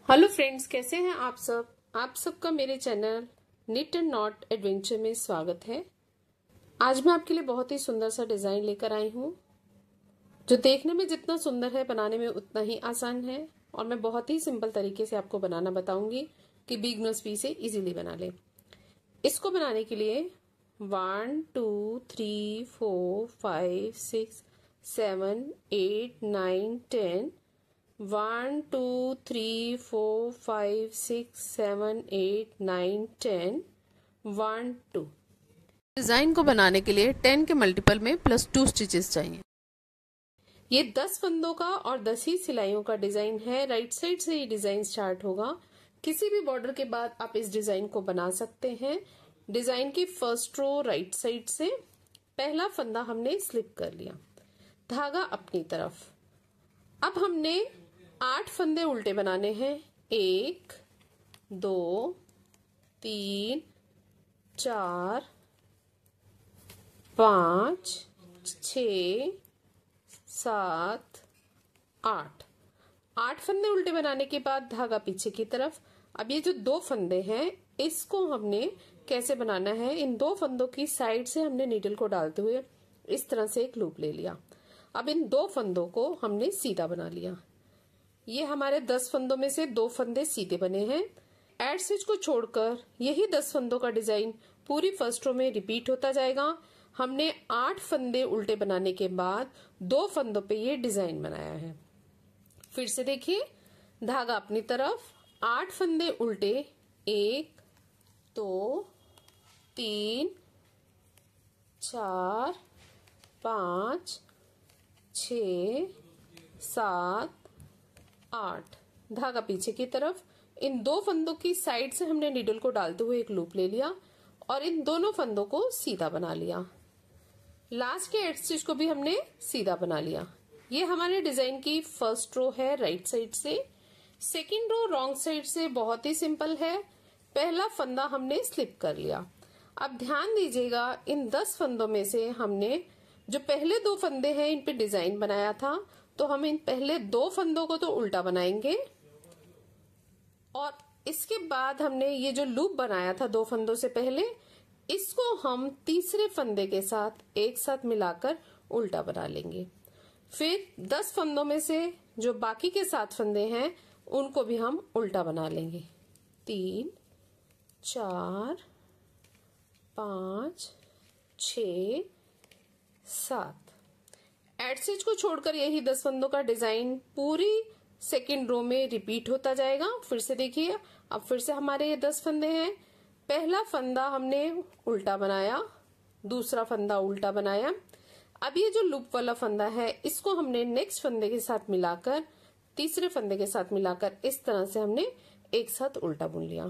Hello friends, कैसे हैं आप सब। आप सबका मेरे channel knit and knot adventure में स्वागत है। आज मैं आपके लिए बहुत ही सुंदर सा डिजाइन लेकर आई हूँ, जो देखने में जितना सुंदर है बनाने में उतना ही आसान है। और मैं बहुत ही सिंपल तरीके से आपको बनाना बताऊंगी कि बिगिनर्स भी इसे इजीली बना ले। इसको बनाने के लिए 1 2 3 4 5 6 7 8 9 10 1 2 3 4 5 6 7 8 9 10 1 2। डिजाइन को बनाने के लिए 10 के मल्टीपल में +2 स्टिचेस चाहिए। ये 10 फंदों का और 10 ही सिलाइयों का डिजाइन है। राइट साइड से ये डिजाइन स्टार्ट होगा। किसी भी बॉर्डर के बाद आप इस डिजाइन को बना सकते हैं। डिजाइन की फर्स्ट रो राइट साइड से पहला फंदा हमने स्लिप कर लिया, धागा अपनी तरफ। अब हमने 8 फंदे उल्टे बनाने हैं। 1 2 3 4 5 6 7 8। 8 फंदे उल्टे बनाने के बाद धागा पीछे की तरफ। अब ये जो 2 फंदे हैं, इसको हमने कैसे बनाना है, इन 2 फंदों की साइड से हमने नीडल को डालते हुए इस तरह से एक लूप ले लिया। अब इन 2 फंदों को हमने सीधा बना लिया। ये हमारे 10 फंदों में से 2 फंदे सीधे बने हैं। एड स्टिच को छोड़कर यही 10 फंदों का डिजाइन पूरी फर्स्ट रो में रिपीट होता जाएगा। हमने 8 फंदे उल्टे बनाने के बाद 2 फंदों पे ये डिजाइन बनाया है। फिर से देखिए, धागा अपनी तरफ, 8 फंदे उल्टे, 1 2 3 4 5 6 7 8। धागा पीछे की तरफ। इन 2 फंदों की साइड से हमने नीडल को डालते हुए एक लूप ले लिया और इन दोनों फंदों को सीधा बना लिया। लास्ट के एड स्टिच को भी हमने सीधा बना लिया। ये हमारे डिजाइन की फर्स्ट रो है राइट साइड से। सेकंड रो रॉन्ग साइड से बहुत ही सिंपल है। पहला फंदा हमने स्लिप कर लिया। अब ध्यान दीजिएगा, इन 10 फंदों में से हमने जो पहले 2 फंदे हैं इन पे डिजाइन बनाया था, तो हम इन पहले 2 फंदों को तो उल्टा बनाएंगे और इसके बाद हमने ये जो लूप बनाया था 2 फंदों से पहले, इसको हम तीसरे फंदे के साथ एक साथ मिलाकर उल्टा बना लेंगे। फिर 10 फंदों में से जो बाकी के 7 फंदे हैं उनको भी हम उल्टा बना लेंगे। 3 4 5 6 7। एड स्टिच को छोड़कर यही 10 फंदों का डिजाइन पूरी सेकेंड रो में रिपीट होता जाएगा। फिर से देखिए, अब फिर से हमारे ये 10 फंदे हैं। पहला फंदा हमने उल्टा बनाया, दूसरा फंदा उल्टा बनाया। अब ये जो लूप वाला फंदा है, इसको हमने नेक्स्ट फंदे के साथ मिलाकर, तीसरे फंदे के साथ मिलाकर इस तरह से हमने एक साथ उल्टा बुन लिया।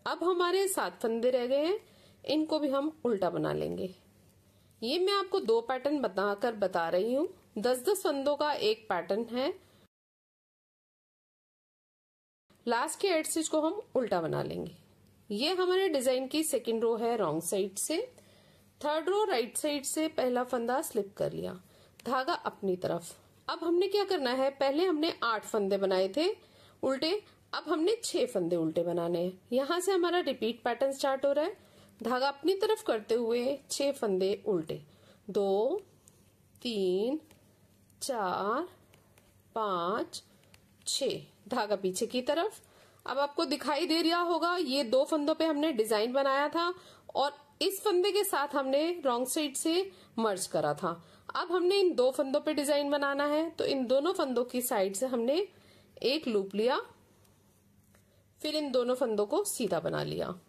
अब हमारे 7 फंदे रह गए हैं, इनको भी हम उल्टा बना लेंगे। ये मैं आपको 2 पैटर्न बनाकर बता रही हूँ। 10-10 फंदों का एक पैटर्न है। लास्ट के एड स्टिच को हम उल्टा बना लेंगे। ये हमारे डिजाइन की सेकंड रो है रॉन्ग साइड से। थर्ड रो राइट साइड से पहला फंदा स्लिप कर लिया, धागा अपनी तरफ। अब हमने क्या करना है, पहले हमने 8 फंदे बनाए थे उल्टे, अब हमने 6 फंदे उल्टे बनाने हैं। यहां से हमारा रिपीट पैटर्न स्टार्ट हो रहा है। धागा अपनी तरफ करते हुए 6 फंदे उल्टे, 2 3 4 5 6। धागा पीछे की तरफ। अब आपको दिखाई दे रहा होगा, ये 2 फंदों पे हमने डिजाइन बनाया था और इस फंदे के साथ हमने रॉन्ग साइड से मर्ज करा था। अब हमने इन 2 फंदों पे डिजाइन बनाना है, तो इन दोनों फंदों की साइड से हमने एक लूप लिया, फिर इन दोनों फंदों को सीधा बना लिया।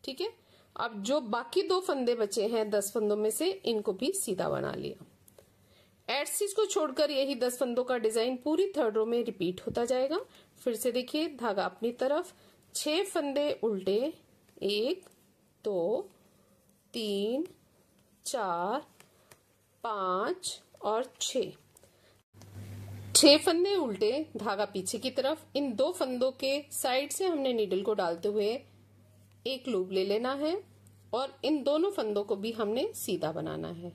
ठीक है। अब जो बाकी 2 फंदे बचे हैं 10 फंदों में से, इनको भी सीधा बना लिया। एड स्टिच को छोड़कर यही 10 फंदों का डिजाइन पूरी थर्ड रो में रिपीट होता जाएगा। फिर से देखिए, धागा अपनी तरफ, 6 फंदे उल्टे, 1 2 3 4 5 और 6। 6 फंदे उल्टे, धागा पीछे की तरफ। इन 2 फंदों के साइड से हमने नीडल को डालते हुए एक लूप ले लेना है और इन दोनों फंदों को भी हमने सीधा बनाना है।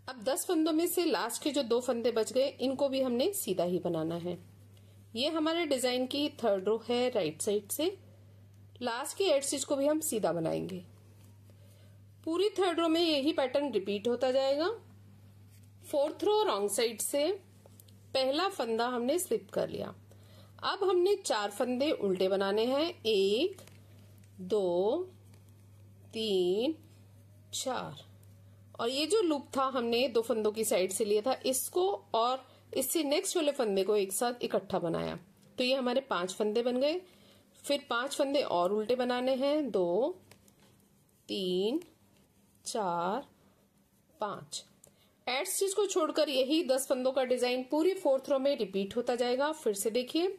अब 10 फंदों में से लास्ट के जो 2 फंदे बच गए, इनको भी हमने सीधा ही बनाना है। ये हमारे डिजाइन की थर्ड रो है राइट साइड से। लास्ट की एड स्टिच को भी हम सीधा बनाएंगे। पूरी थर्ड रो में यही पैटर्न रिपीट होता जाएगा। फोर्थ रो रॉन्ग साइड से पहला फंदा हमने स्लिप कर लिया। अब हमने 4 फंदे उल्टे बनाने हैं। 1 2 3 4। और ये जो लूप था हमने 2 फंदों की साइड से लिया था, इसको और इससे नेक्स्ट वाले फंदे को एक साथ इकट्ठा बनाया, तो ये हमारे 5 फंदे बन गए। फिर 5 फंदे और उल्टे बनाने हैं। 2 3 4 5। एड स्टिच को छोड़कर यही 10 फंदों का डिजाइन पूरी फोर्थ रो में रिपीट होता जाएगा। फिर से देखिए,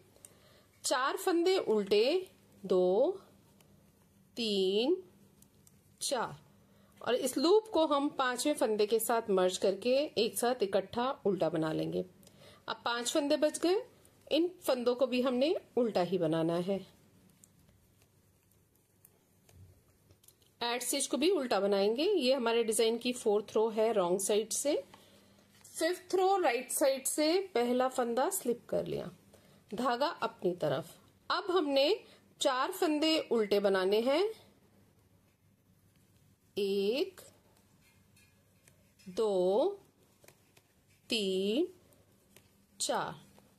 4 फंदे उल्टे, 2 3 4, और इस लूप को हम 5वें फंदे के साथ मर्ज करके एक साथ इकट्ठा उल्टा बना लेंगे। अब 5 फंदे बच गए, इन फंदों को भी हमने उल्टा ही बनाना है। एड स्टिच को भी उल्टा बनाएंगे। ये हमारे डिजाइन की फोर्थ रो है रॉन्ग साइड से। फिफ्थ रो राइट साइड से पहला फंदा स्लिप कर लिया, धागा अपनी तरफ। अब हमने 4 फंदे उल्टे बनाने हैं। 1 2 3 4।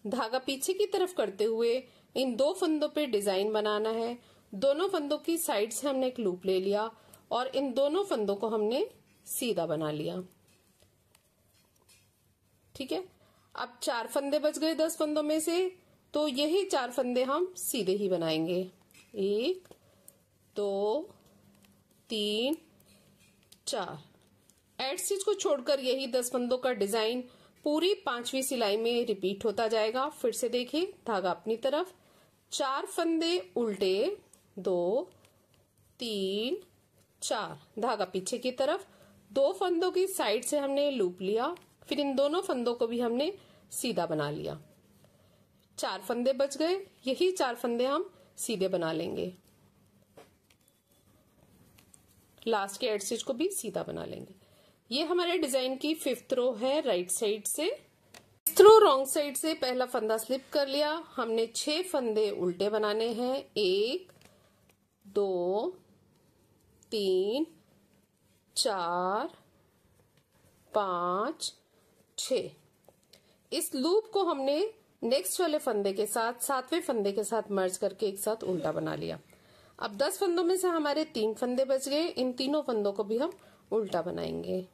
धागा पीछे की तरफ करते हुए इन 2 फंदों पे डिजाइन बनाना है। दोनों फंदों की साइड से हमने एक लूप ले लिया और इन दोनों फंदों को हमने सीधा बना लिया। ठीक है, अब 4 फंदे बच गए 10 फंदों में से, तो यही 4 फंदे हम सीधे ही बनाएंगे। 1 2 3 4। एड स्टिच को छोड़कर यही 10 फंदों का डिजाइन पूरी 5वीं सिलाई में रिपीट होता जाएगा। फिर से देखिए, धागा अपनी तरफ, 4 फंदे उल्टे, 2 3 4, धागा पीछे की तरफ, 2 फंदों की साइड से हमने लूप लिया, फिर इन दोनों फंदों को भी हमने सीधा बना लिया। 4 फंदे बच गए, यही 4 फंदे हम सीधे बना लेंगे। लास्ट के एड स्टिच को भी सीधा बना लेंगे। ये हमारे डिजाइन की 5th रो है राइट साइड से। 6th रो रॉन्ग साइड से पहला फंदा स्लिप कर लिया। हमने 6 फंदे उल्टे बनाने हैं। 1 2 3 4 5 6। इस लूप को हमने नेक्स्ट वाले फंदे के साथ 7वें फंदे के साथ मर्ज करके एक साथ उल्टा बना लिया। अब 10 फंदों में से हमारे 3 फंदे बच गए, इन तीनों फंदों को भी हम उल्टा बनाएंगे।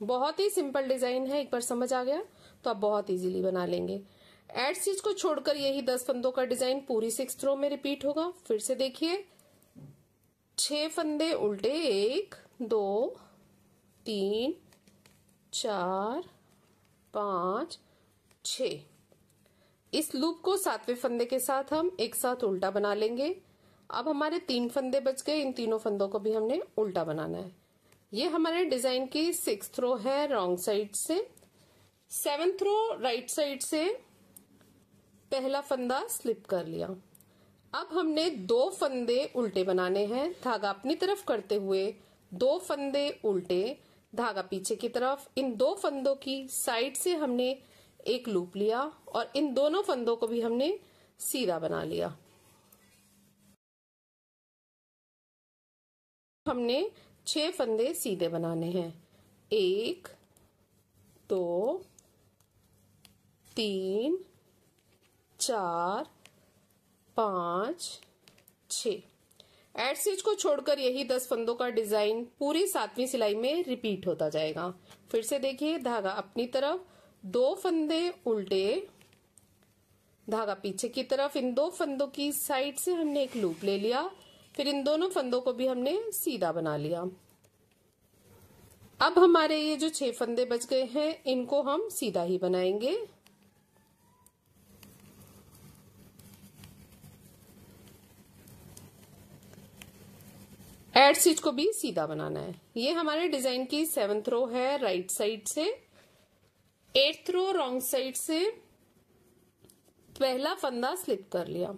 बहुत ही सिंपल डिजाइन है, एक बार समझ आ गया तो आप बहुत इजीली बना लेंगे। एड स्टिच को छोड़कर यही 10 फंदों का डिजाइन पूरी 6th रो में रिपीट होगा। फिर से देखिए, 6 फंदे उल्टे, 1 2 3 4 5 6। इस लूप को 7वें फंदे के साथ हम एक साथ उल्टा बना लेंगे। अब हमारे 3 फंदे बच गए, इन तीनों फंदों को भी हमने उल्टा बनाना है। ये हमारे डिजाइन की 6th रो है रॉन्ग साइड से। 7th रो राइट साइड से पहला फंदा स्लिप कर लिया। अब हमने 2 फंदे उल्टे बनाने हैं। धागा अपनी तरफ करते हुए 2 फंदे उल्टे, धागा पीछे की तरफ, इन 2 फंदों की साइड से हमने एक लूप लिया और इन दोनों फंदों को भी हमने सीधा बना लिया। हमने 6 फंदे सीधे बनाने हैं। 1 2 3 4 5 6। एड स्टिच को छोड़कर यही 10 फंदों का डिजाइन पूरी 7वीं सिलाई में रिपीट होता जाएगा। फिर से देखिए, धागा अपनी तरफ, 2 फंदे उल्टे, धागा पीछे की तरफ, इन 2 फंदों की साइड से हमने एक लूप ले लिया, फिर इन दोनों फंदों को भी हमने सीधा बना लिया। अब हमारे ये जो 6 फंदे बच गए हैं, इनको हम सीधा ही बनाएंगे। एड स्टिच को भी सीधा बनाना है। ये हमारे डिजाइन की 7th रो है राइट साइड से। 8th रो रॉन्ग साइड से पहला फंदा स्लिप कर लिया।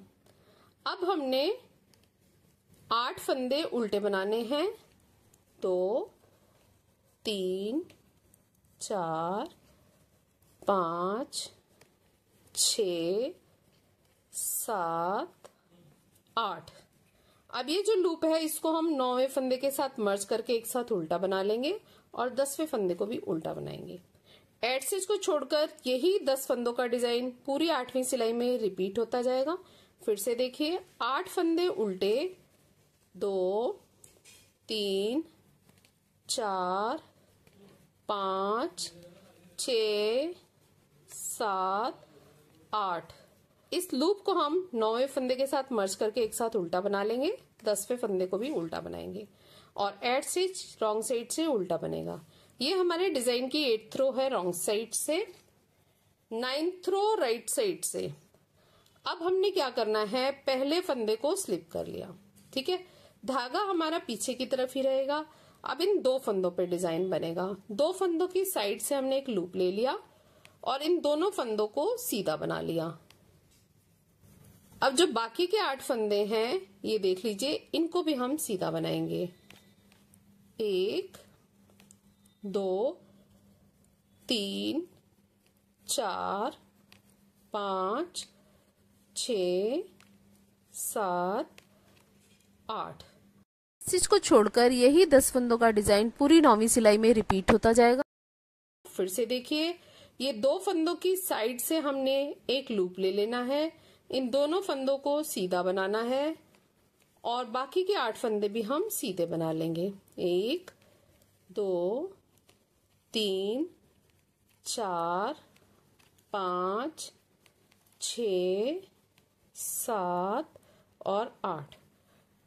अब हमने 8 फंदे उल्टे बनाने हैं। 2 3 4 5 6 7, 8। अब ये जो लूप है इसको हम 9वें फंदे के साथ मर्ज करके एक साथ उल्टा बना लेंगे और 10वें फंदे को भी उल्टा बनाएंगे। एड स्टिच को छोड़कर यही 10 फंदों का डिजाइन पूरी 8वीं सिलाई में रिपीट होता जाएगा। फिर से देखिए, 8 फंदे उल्टे, 2, 3, 4, 5, 6, 7, 8। इस लूप को हम 9वें फंदे के साथ मर्ज करके एक साथ उल्टा बना लेंगे, 10वें फंदे को भी उल्टा बनाएंगे और एड स्टिच रॉन्ग साइड से उल्टा बनेगा। ये हमारे डिजाइन की 8th रो है रॉन्ग साइड से, 9th रो राइट साइड से। अब हमने क्या करना है, पहले फंदे को स्लिप कर लिया, ठीक है। धागा हमारा पीछे की तरफ ही रहेगा। अब इन 2 फंदों पे डिजाइन बनेगा। 2 फंदों की साइड से हमने एक लूप ले लिया और इन दोनों फंदों को सीधा बना लिया। अब जो बाकी के 8 फंदे हैं ये देख लीजिए, इनको भी हम सीधा बनाएंगे। 1, 2, 3, 4, 5, 6, 7, 8। स्टिच को छोड़कर यही 10 फंदों का डिजाइन पूरी 9वीं सिलाई में रिपीट होता जाएगा। फिर से देखिए, ये 2 फंदों की साइड से हमने एक लूप ले लेना है, इन दोनों फंदों को सीधा बनाना है और बाकी के 8 फंदे भी हम सीधे बना लेंगे। 1, 2, 3, 4, 5, 6, 7 और 8।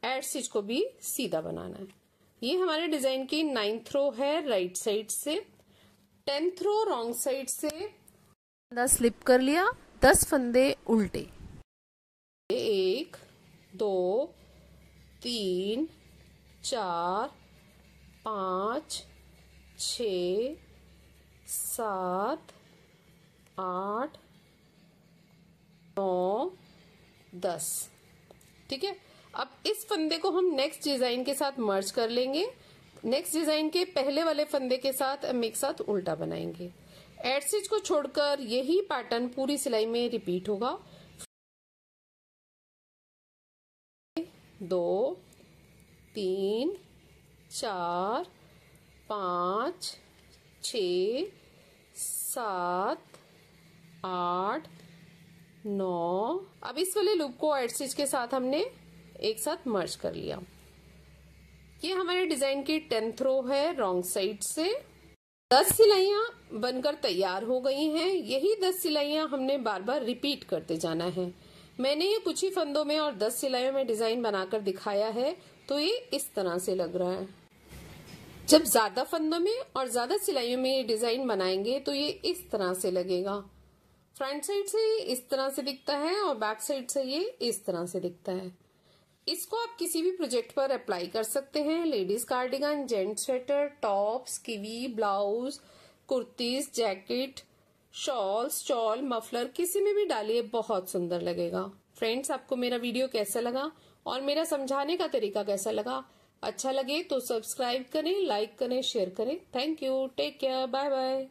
एड स्टिच को भी सीधा बनाना है। ये हमारे डिजाइन की 9th रो है राइट साइड से, 10th रो रॉन्ग साइड से। फंदा स्लिप कर लिया, 10 फंदे उल्टे, 1, 2, 3, 4, 5, 6, 7, 8, 9, 10, ठीक है। अब इस फंदे को हम नेक्स्ट डिजाइन के साथ मर्ज कर लेंगे। नेक्स्ट डिजाइन के पहले वाले फंदे के साथ हम एक साथ उल्टा बनाएंगे। एड स्टिच को छोड़कर यही पैटर्न पूरी सिलाई में रिपीट होगा। 2, 3, 4, 5, 6, 7, 8, 9। अब इस वाले लूप को एड स्टिच के साथ हमने एक साथ मर्ज कर लिया। ये हमारे डिजाइन की 10th रो है रॉन्ग साइड से। 10 सिलाइयां बनकर तैयार हो गई हैं। यही 10 सिलाइयां हमने बार बार रिपीट करते जाना है। मैंने ये कुछ ही फंदों में और 10 सिलाइयों में डिजाइन बनाकर दिखाया है, तो ये इस तरह से लग रहा है। जब ज्यादा फंदों में और ज्यादा सिलाइयों में ये डिजाइन बनाएंगे तो ये इस तरह से लगेगा। फ्रंट साइड से ये इस तरह से दिखता है और बैक साइड से ये इस तरह से दिखता है। इसको आप किसी भी प्रोजेक्ट पर अप्लाई कर सकते हैं। Ladies cardigan, gents sweater, tops, kiwi, blouse, kurtis, jacket, shawl, stall, muffler, किसी में भी डालिए, बहुत सुंदर लगेगा। फ्रेंड्स, आपको मेरा वीडियो कैसा लगा और मेरा समझाने का तरीका कैसा लगा? अच्छा लगे तो सब्सक्राइब करें, लाइक करें, शेयर करें। Thank you, take care, bye bye.